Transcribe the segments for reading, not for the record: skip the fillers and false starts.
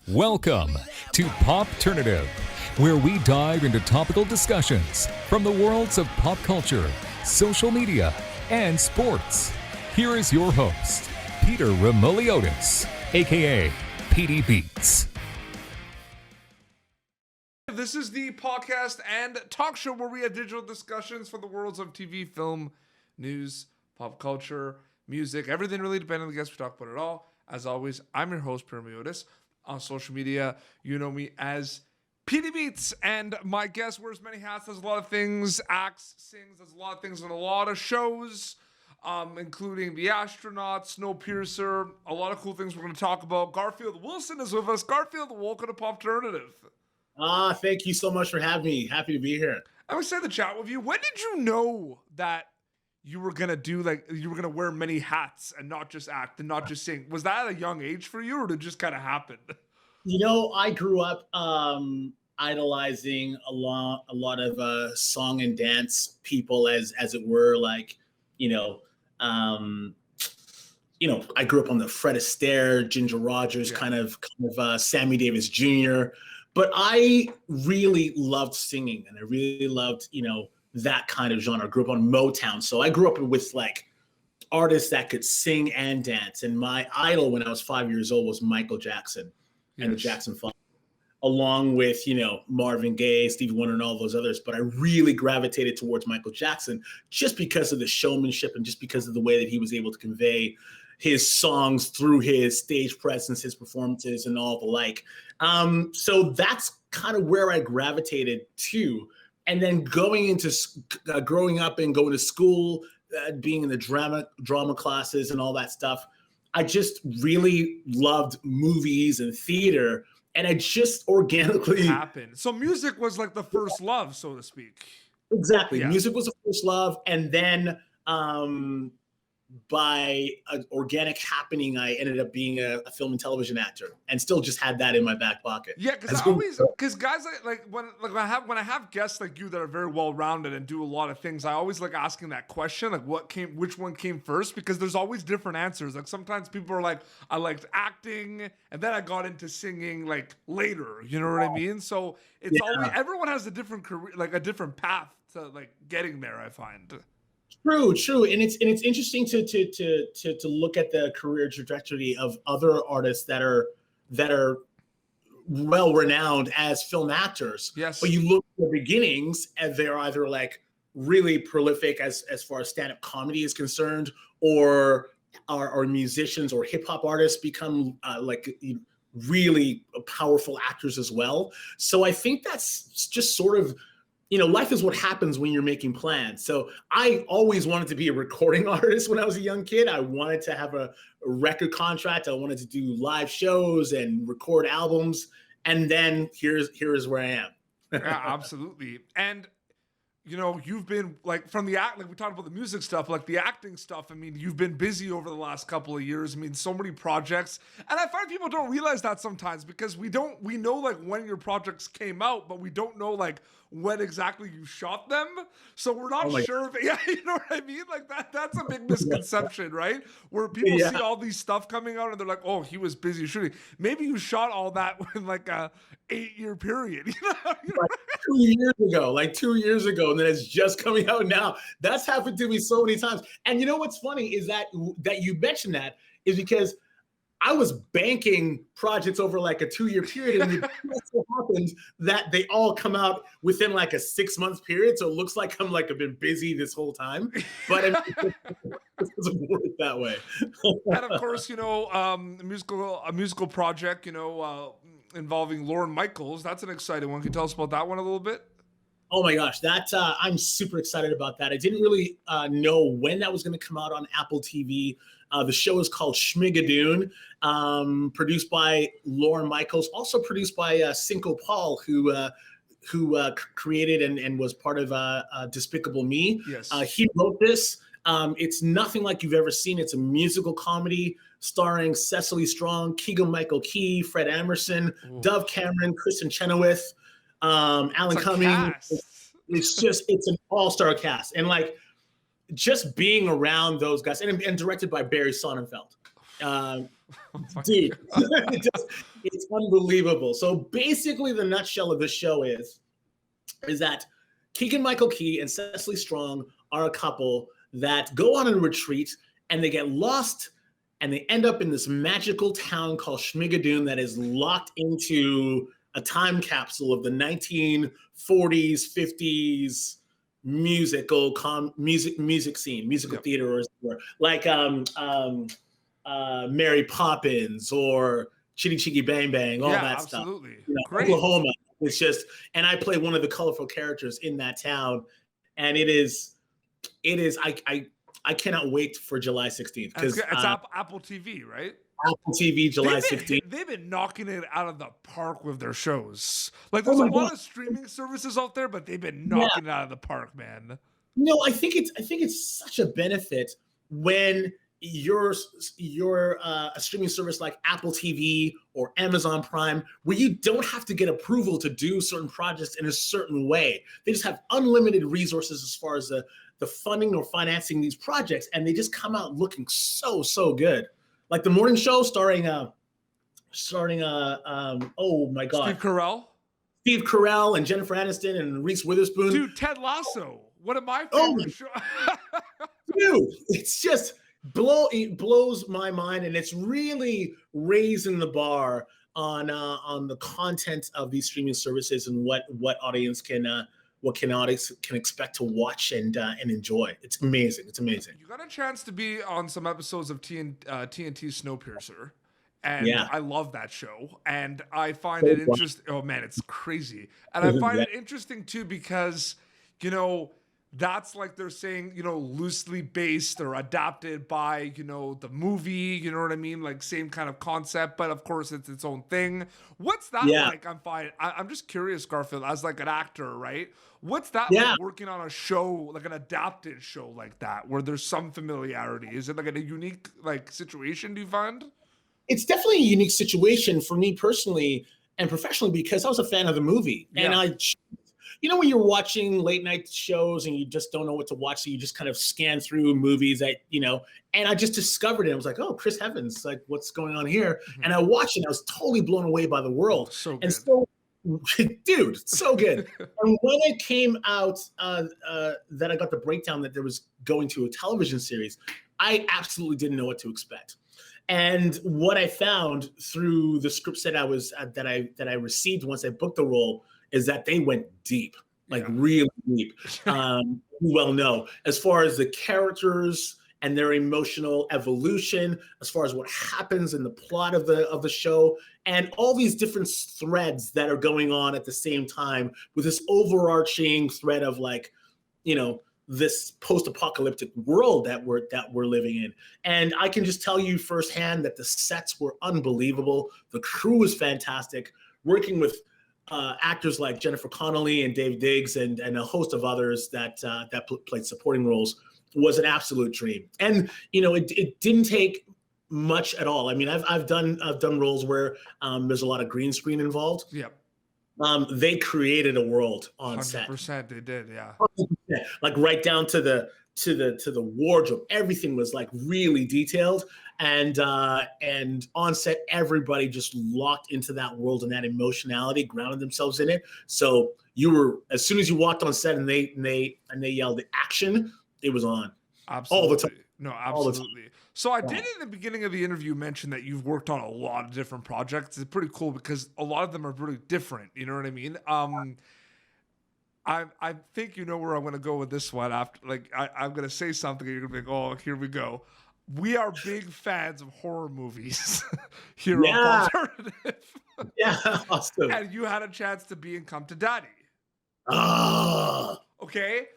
Welcome to Popternative, where we dive into topical discussions from the worlds of pop culture, social media, and sports. Here is your host, Peter Remoliotis, aka PD Beats. This is the podcast and talk show where we have digital discussions for the worlds of TV, film, news, pop culture, music, everything really depending on the guests. We talk about it all. As always, I'm your host, Peter Remoliotis. On social media, you know me as PD Beats, and my guest wears many hats, does a lot of things, acts, sings, does a lot of things on a lot of shows, including The Astronaut, Snowpiercer, a lot of cool things we're going to talk about. Garfield Wilson is with us. Garfield, welcome to Popternative. Thank you so much for having me. Happy to be here. I'm excited to chat with you. When did you know that you were going to do, like, you were going to wear many hats and not just act and not just sing? Was that at a young age for you, or did it just kind of happen? You know, I grew up idolizing a lot of song and dance people, as it were. Like, I grew up on the Fred Astaire, Ginger Rogers, kind of Sammy Davis Jr. But I really loved singing, and I really loved, that kind of genre. I grew up on Motown. So I grew up with like artists that could sing and dance. And my idol when I was 5 years old was Michael Jackson and the Jackson 5, along with, Marvin Gaye, Stevie Wonder, and all those others. But I really gravitated towards Michael Jackson just because of the showmanship and just because of the way that he was able to convey his songs through his stage presence, his performances, and all the like. So that's kind of where I gravitated to. And then growing up and going to school, being in the drama classes and all that stuff, I just really loved movies and theater, and I just organically happened. So music was like the first love, so to speak. Exactly. Yeah. Music was the first love, and then by an organic happening, I ended up being a film and television actor, and still just had that in my back pocket. Yeah, because guys when I have guests like you that are very well rounded and do a lot of things, I always like asking that question, like which one came first, because there's always different answers. Like sometimes people are like, I liked acting, and then I got into singing like later. You know what I mean? So it's always, everyone has a different career, like a different path to like getting there, I find. True, and it's interesting to look at the career trajectory of other artists that are well renowned as film actors. Yes, but you look at the beginnings, and they're either like really prolific as far as stand-up comedy is concerned, or are musicians or hip hop artists become really powerful actors as well. So I think that's just sort of, life is what happens when you're making plans. So I always wanted to be a recording artist when I was a young kid. I wanted to have a record contract. I wanted to do live shows and record albums. And then here is where I am. Yeah, absolutely. And you've been like from the act, like we talked about the music stuff, like the acting stuff. I mean, you've been busy over the last couple of years. I mean, so many projects, and I find people don't realize that sometimes, because we know like when your projects came out, but we don't know like when exactly you shot them. So we're not sure if, yeah, you know what I mean? Like that's a big misconception, right? Where people see all these stuff coming out and they're like, oh, he was busy shooting. Maybe you shot all that in like a 8-year period, Like 2 years ago, and then it's just coming out now. That's happened to me so many times. And you know what's funny is that you mentioned that is because I was banking projects over like a 2-year period, and it so happens that they all come out within like a 6-month period. So it looks like I've been busy this whole time, but it doesn't work that way. And of course, a musical project, involving Lorne Michaels. That's an exciting one. Can you tell us about that one a little bit? Oh my gosh, I'm super excited about that. I didn't really know when that was going to come out on Apple TV. The show is called Schmigadoon, produced by Lorne Michaels, also produced by Cinco Paul, who created and was part of Despicable Me. Yes. He wrote this. It's nothing like you've ever seen. It's a musical comedy starring Cecily Strong, Keegan-Michael Key, Fred Emerson, Dove Cameron, Kristen Chenoweth, Alan Cumming. It's an all-star cast. And like just being around those guys, and directed by Barry Sonnenfeld. Oh my Dude, God. it's unbelievable. So basically, the nutshell of the show is that Keegan-Michael Key and Cecily Strong are a couple that go on a retreat and they get lost and they end up in this magical town called Schmigadoon that is locked into a time capsule of the 1940s, 50s music scene, musical theater, or like Mary Poppins or Chitty Chitty Bang Bang, all that absolutely. stuff. You know, Great. Oklahoma. It's just, and I play one of the colorful characters in that town, and it is. I cannot wait for July 16th because it's Apple TV, right? Apple TV July 16th. They've been knocking it out of the park with their shows. Like there's a lot of streaming services out there, but they've been knocking it out of the park, man. No, I think it's such a benefit when you're a streaming service like Apple TV or Amazon Prime, where you don't have to get approval to do certain projects in a certain way. They just have unlimited resources as far as the funding or financing these projects, and they just come out looking so good. Like the morning show starring oh my God, Steve Carell and Jennifer Aniston and Reese Witherspoon. Dude, Ted Lasso, one of my favorite shows. Dude, it's just it blows my mind, and it's really raising the bar on the content of these streaming services and what audience can expect to watch and enjoy. It's amazing. It's amazing. You got a chance to be on some episodes of TNT Snowpiercer, and I love that show. And I find it interesting. Oh man, it's crazy. And I find it interesting too because, you know, that's like they're saying, you know, loosely based or adapted by, you know, the movie, you know what I mean? Like same kind of concept, but of course it's its own thing. What's that like? I'm just curious, Garfield, as like an actor, right? What's that like working on a show, like an adapted show like that, where there's some familiarity? Is it like a unique like situation, do you find? It's definitely a unique situation for me personally and professionally because I was a fan of the movie. And you know, when you're watching late night shows and you just don't know what to watch, so you just kind of scan through movies that, you know, and I just discovered it. I was like, oh, Chris Evans, like what's going on here? Mm-hmm. And I watched it and I was totally blown away by the world. So good. And so, dude, so good. And when it came out that I got the breakdown that there was going to a television series, I absolutely didn't know what to expect. And what I found through the scripts that I received once I booked the role is that they went deep, like really deep. You well know, as far as the characters and their emotional evolution, as far as what happens in the plot of the show, and all these different threads that are going on at the same time with this overarching thread of like, you know, this post-apocalyptic world that we're living in. And I can just tell you firsthand that the sets were unbelievable. The crew was fantastic. Working with actors like Jennifer Connelly and Dave Diggs and a host of others that played supporting roles was an absolute dream. And you know, it didn't take much at all. I mean, I've done roles where there's a lot of green screen involved. Yep. They created a world on 100% set. 100% they did, yeah. Like right down to the wardrobe. Everything was like really detailed. And on set, everybody just locked into that world and that emotionality, grounded themselves in it. So you were, as soon as you walked on set and they yelled the action, it was on. Absolutely. All the time. No, absolutely. So I did in the beginning of the interview mention that you've worked on a lot of different projects. It's pretty cool because a lot of them are really different. You know what I mean? I think you know where I'm going to go with this one. After, like, I'm going to say something and you're going to be like, oh, here we go. We are big fans of horror movies here on Popternative. Yeah, awesome. And you had a chance to be in Come to Daddy. Okay.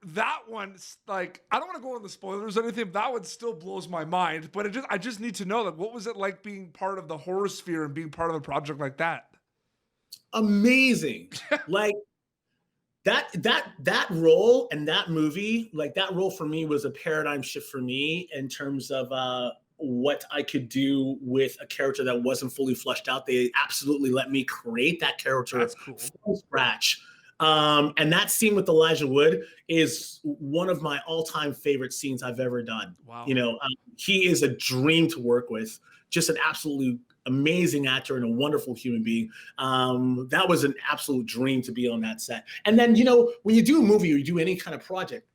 That one's like, I don't want to go on the spoilers or anything, but that one still blows my mind. But I just need to know, like, what was it like being part of the horror sphere and being part of a project like that? Amazing. Like that role and that movie, like that role for me was a paradigm shift for me in terms of what I could do with a character that wasn't fully fleshed out. They absolutely let me create that character from scratch. And that scene with Elijah Wood is one of my all-time favorite scenes I've ever done. Wow. He is a dream to work with, just an absolutely amazing actor and a wonderful human being. That was an absolute dream to be on that set. And then, when you do a movie or you do any kind of project,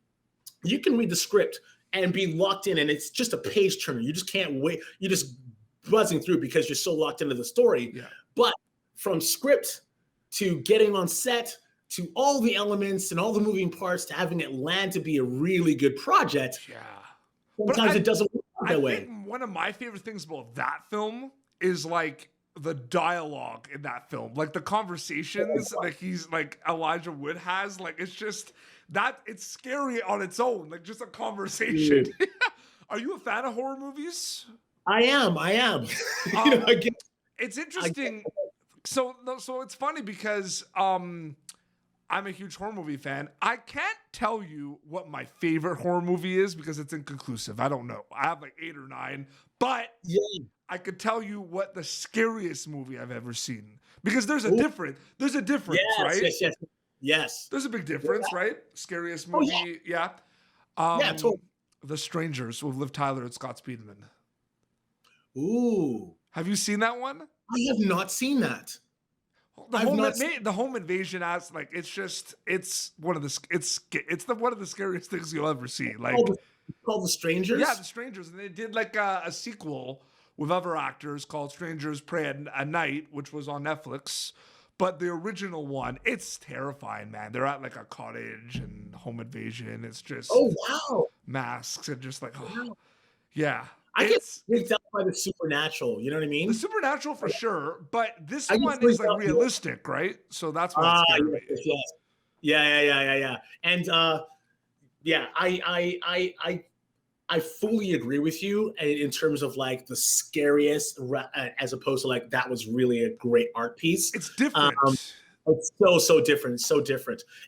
you can read the script and be locked in, and it's just a page turner. You just can't wait. You're just buzzing through because you're so locked into the story. Yeah. But from script to getting on set to all the elements and all the moving parts to having it land to be a really good project, sometimes it doesn't work that way. Think one of my favorite things about that film is like the dialogue in that film, like the conversations that he's like Elijah Wood has. Like it's just that it's scary on its own, like just a conversation. Are you a fan of horror movies? I am. Again, it's interesting. So it's funny because I'm a huge horror movie fan. I can't tell you what my favorite horror movie is because it's inconclusive. I don't know. I have like 8 or 9, but I could tell you what the scariest movie I've ever seen because there's a difference. There's a difference, right? Yes. There's a big difference, right? Scariest movie, Totally. The Strangers with Liv Tyler and Scott Speedman. Ooh. Have you seen that one? I have not seen that. The home invasion as like it's one of the one of the scariest things you'll ever see. Like called The Strangers? Yeah, The Strangers. And they did like a sequel with other actors called Strangers Pray at Night, which was on Netflix. But the original one, it's terrifying, man. They're at like a cottage and home invasion. It's just masks and just like yeah. I get freaked out by the supernatural. You know what I mean? The supernatural for sure, but this one is like realistic, right? So that's why it's scary. Yeah. And I fully agree with you in terms of like the scariest, as opposed to like that was really a great art piece. It's different. It's so different.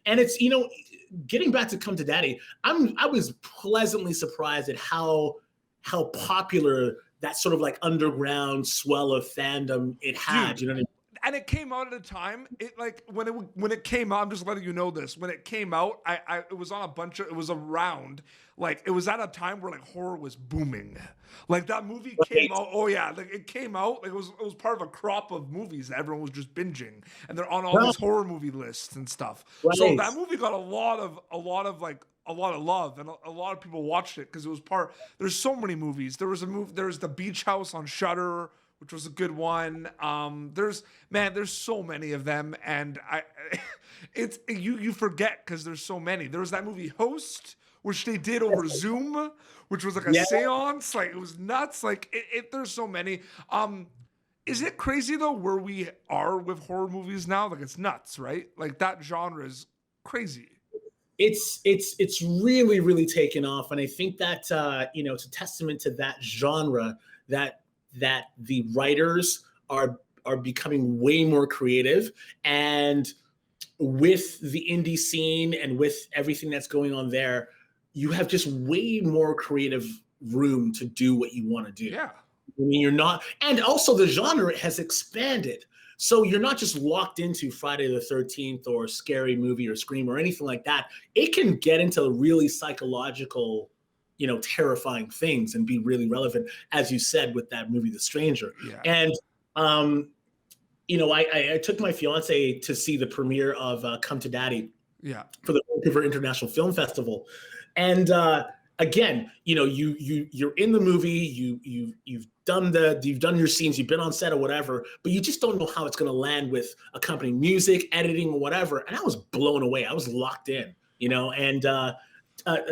And it's getting back to Come to Daddy, I was pleasantly surprised at how popular that sort of like underground swell of fandom it had. Dude, you know what I mean? And it came out at a time. It like when it came out. I'm just letting you know this. When it came out, it was on it was around. Like it was at a time where like horror was booming. Like that movie came out. Oh yeah, like it came out. Like it was part of a crop of movies that everyone was just binging, and they're on all these horror movie lists and stuff. Right. So that movie got a lot of love, and a lot of people watched it because it was there's so many movies. There's The Beach House on Shudder, which was a good one. There's so many of them, and you forget because there's so many. There was that movie Host, which they did over Zoom, which was like a seance. Like it was nuts. Like there's so many. Is it crazy though where we are with horror movies now? Like it's nuts, right? Like that genre is crazy. It's really, really taken off. And I think that, it's a testament to that genre that the writers are becoming way more creative. And with the indie scene and with everything that's going on there, you have just way more creative room to do what you want to do. Yeah. I mean, you're not, and also the genre has expanded. So you're not just locked into Friday the 13th or Scary Movie or Scream or anything like that. It can get into really psychological, terrifying things and be really relevant, as you said, with that movie, The Stranger. Yeah. And, I took my fiance to see the premiere of Come to Daddy for the Vancouver International Film Festival. And again, you're in the movie, you've done your scenes, you've been on set or whatever, but you just don't know how it's going to land with accompanying music, editing, or whatever. And I was blown away. I was locked in, and a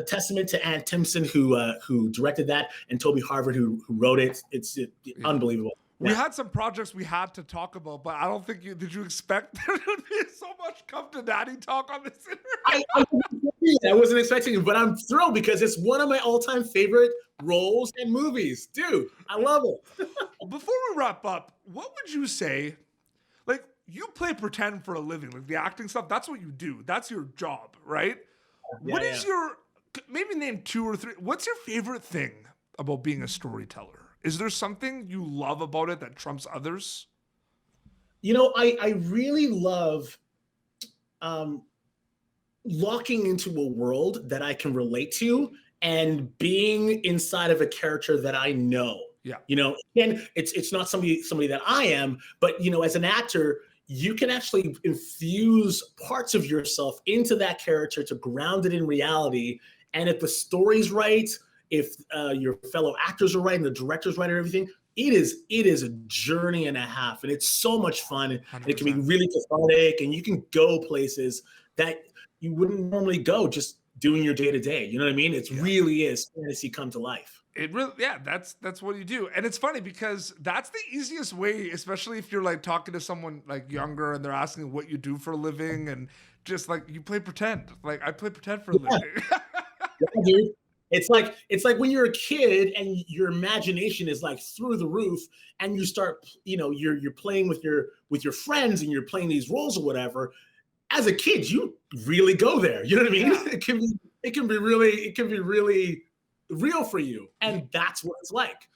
testament to Ann Timpson who directed that, and Toby Harvard who wrote it. It's unbelievable. We had some projects we had to talk about, but I don't think did you expect there would be so much Come to Daddy talk on this interview? I wasn't expecting it, but I'm thrilled because it's one of my all-time favorite roles and movies. Dude, I love it. Before we wrap up, what would you say? Like, you play pretend for a living, like the acting stuff, that's what you do. That's your job, right? Yeah, what is your, maybe name 2 or 3, what's your favorite thing about being a storyteller? Is there something you love about it that trumps others? I really love locking into a world that I can relate to and being inside of a character that I know. Yeah. And it's not somebody that I am, but as an actor, you can actually infuse parts of yourself into that character to ground it in reality. And if the story's right, if your fellow actors are right and the director's right and everything, it is a journey and a half, and it's so much fun. And it can be really cathartic, and you can go places that you wouldn't normally go just doing your day to day. You know what I mean? It really is fantasy come to life. It really, that's what you do. And it's funny because that's the easiest way, especially if you're like talking to someone like younger and they're asking what you do for a living, and just like, you play pretend. Like, I play pretend for a living. Yeah, dude. It's like when you're a kid and your imagination is like through the roof, and you start, you're playing with your friends and you're playing these roles or whatever. As a kid, you really go there. You know what I mean? Yeah. It can be really real for you, and that's what it's like.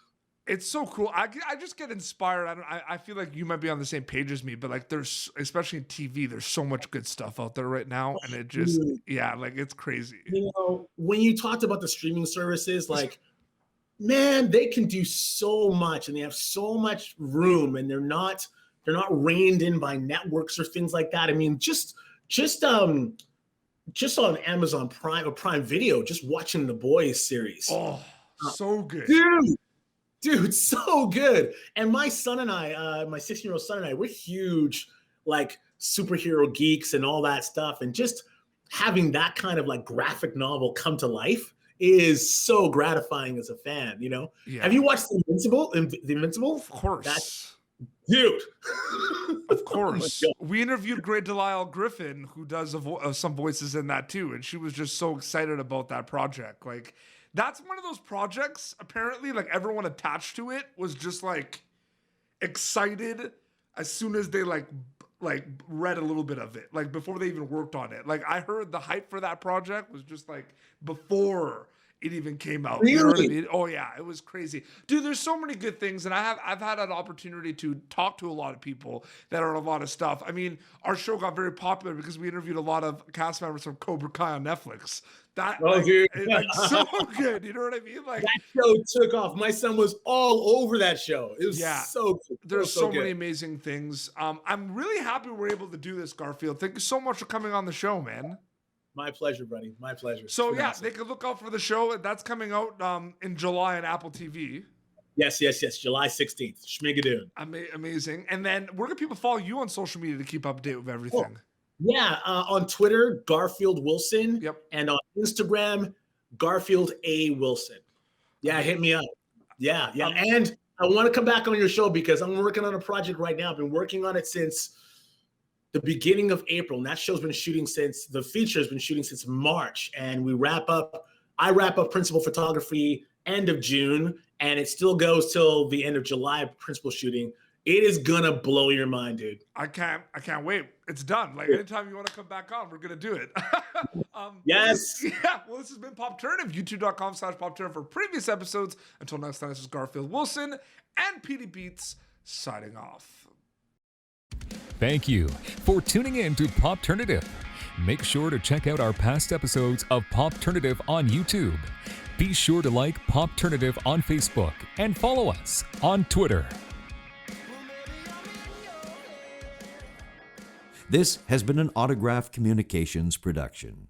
It's so cool. I just get inspired. I feel like you might be on the same page as me, but like, there's, especially in TV, there's so much good stuff out there right now, and it just, like, it's crazy. When you talked about the streaming services, like, man, they can do so much, and they have so much room, and they're not reined in by networks or things like that. I mean, just on Amazon Prime or Prime Video, just watching the Boys series. Oh, so good. Dude, so good. And my son and I, my 16-year-old son and I, we're huge like superhero geeks and all that stuff. And just having that kind of like graphic novel come to life is so gratifying as a fan, Yeah. Have you watched The Invincible? Of course. Dude. Of course. We interviewed Great Delisle Griffin, who does some voices in that too. And she was just so excited about that project. Like, that's one of those projects, apparently, like, everyone attached to it was just like excited as soon as they like read a little bit of it, like before they even worked on it. Like, I heard the hype for that project was just like before it even came out. Really? You know what I mean? Oh yeah, it was crazy. Dude, there's so many good things, and I've had an opportunity to talk to a lot of people that are on a lot of stuff. I mean, our show got very popular because we interviewed a lot of cast members from Cobra Kai on Netflix. Dude. So good. You know what I mean? Like, that show took off. My son was all over that show. It was so good. There's so many amazing things. I'm really happy we're able to do this, Garfield. Thank you so much for coming on the show, man. My pleasure, buddy. My pleasure. So they can look out for the show. That's coming out in July on Apple TV. Yes. July 16th. Schmigadoon. Amazing. And then where can people follow you on social media to keep up to date with everything? Yeah, on Twitter, Garfield Wilson. Yep. And on Instagram, Garfield A. Wilson. Yeah, hit me up. Yeah. And I want to come back on your show because I'm working on a project right now. I've been working on it since the beginning of April. And that show's been shooting the feature's been shooting since March. And I wrap up principal photography end of June, and it still goes till the end of July, principal shooting. It is gonna blow your mind, dude. I can't wait. It's done. Like, anytime you want to come back on, we're gonna do it. Yes. Well, this has been Popternative. YouTube.com/Popternative for previous episodes. Until next time, this is Garfield Wilson and PD Beats signing off. Thank you for tuning in to Popternative. Make sure to check out our past episodes of Popternative on YouTube. Be sure to like Popternative on Facebook and follow us on Twitter. This has been an Autograph Communications production.